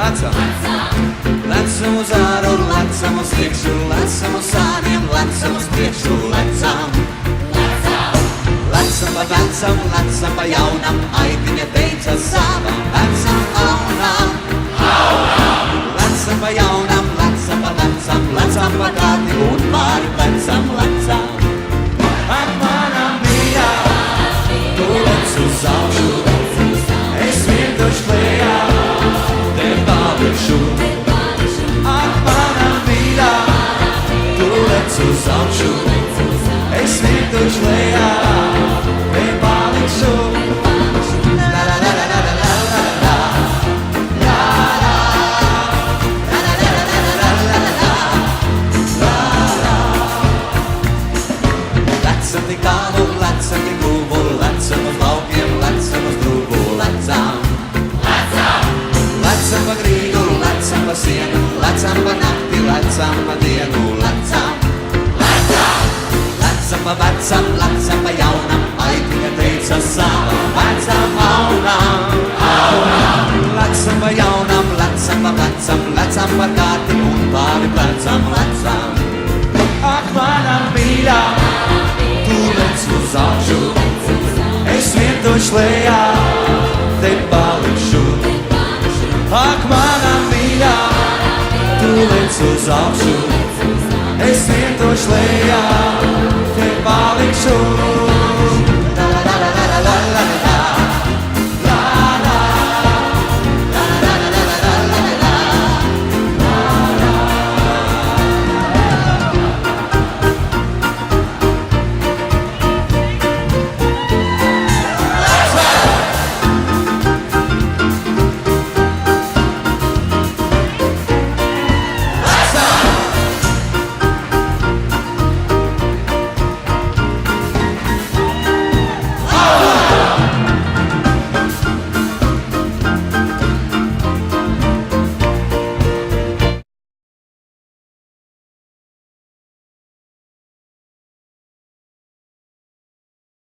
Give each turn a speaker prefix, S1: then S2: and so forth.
S1: lecam, lecam uz āru, lecam uz priekšu, lecam uz sāniem, lecam uz priekšu, lecam. Lecam pa vecam, lecam pa jaunam, aitiņa teica savam vecam aunam. Lecam pa jaunam, lecam pa vecam, lecam pa kādi un pāri plecam, lecam. Ak, mana mīļā, tu lec uz augšu, es vienkārši lejā, te palikšu. Ak, mana mīļā, tu lec uz augšu, es vienkārši lejā, te palikšu. La la la la la la la la la. La la. La la la la la la la la la. La la. Lecam tik tālu, lecam tik tuvu, lecam uz laukiem, lecam uz drūgu, lecam. Lecam pa grīdu, lecam pa sienu, lecam pa nakti, lecam pa dienu, lecam. Lecam pa vecam, lecam pa jaunam, aitiņa teica savam vecam aunam. Lecam pa jaunam, lecam pa vecam, lecam pa kāti un pāri plecam, lecam. Ak, mana mīļā, tu lec uz augšu, es vienkārši lejā, te palikšu. Ak, mana mīļā, tu lec uz augšu, es vienkārši lejā, te palikšu.